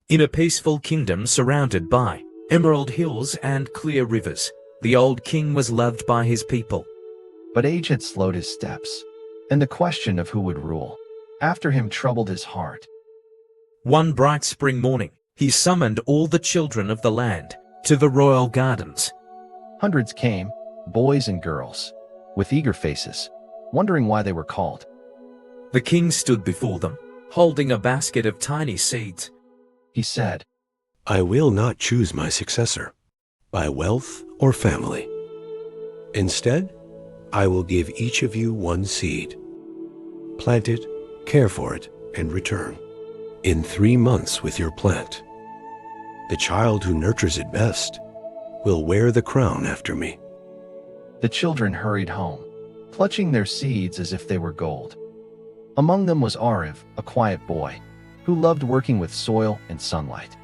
In a peaceful kingdom surrounded by emerald hills and clear rivers, the old king was loved by his people. But age had slowed his steps, and the question of who would rule after him troubled his heart. One bright spring morning, he summoned all the children of the land to the royal gardens. Hundreds came, boys and girls, with eager faces, wondering why they were called. The king stood before them, holding a basket of tiny seeds. He said, "I will not choose my successor by wealth or family. Instead, I will give each of you one seed. Plant it, care for it, and return in 3 months with your plant. The child who nurtures it best will wear the crown after me." The children hurried home, clutching their seeds as if they were gold. Among them was Aarav, a quiet boy, who loved working with soil and sunlight.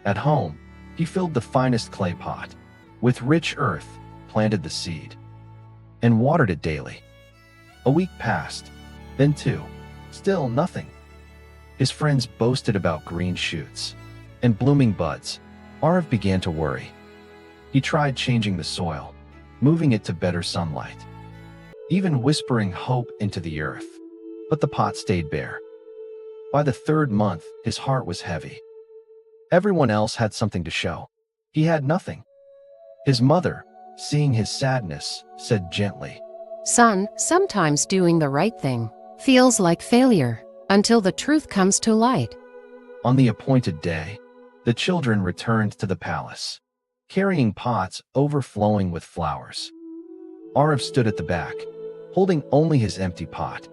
At home, he filled the finest clay pot, with rich earth, planted the seed, and watered it daily. A week passed, then 2, still nothing. His friends boasted about green shoots and blooming buds. Aarav began to worry. He tried changing the soil, moving it to better sunlight, even whispering hope into the earth, but the pot stayed bare. By the 3rd month, his heart was heavy. Everyone else had something to show. He had nothing. His mother, seeing his sadness, said gently, "Son, sometimes doing the right thing feels like failure until the truth comes to light." On the appointed day, the children returned to the palace, carrying pots overflowing with flowers. Aarav stood at the back, holding only his empty pot.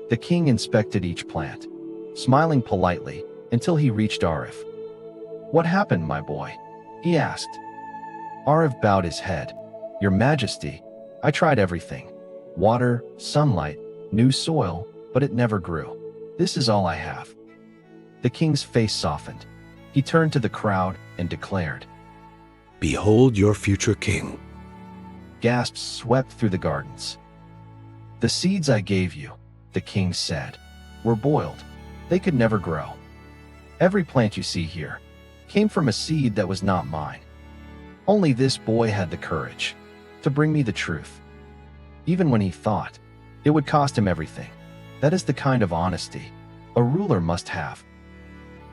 The king inspected each plant, smiling politely until he reached Aarav. "What happened, my boy?" he asked. Aarav bowed his head. "Your Majesty, I tried everything. Water, sunlight, new soil, but it never grew. This is all I have." The king's face softened. He turned to the crowd and declared, "Behold your future king." Gasps swept through the gardens. "The seeds I gave you," the king said, "were boiled. They could never grow. Every plant you see here came from a seed that was not mine. Only this boy had the courage to bring me the truth, even when he thought it would cost him everything. That is the kind of honesty a ruler must have."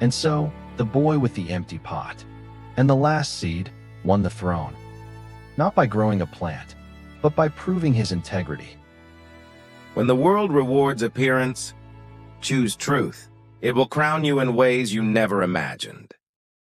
And so, the boy with the empty pot and the last seed won the throne, not by growing a plant, but by proving his integrity. When the world rewards appearance, choose truth. It will crown you in ways you never imagined.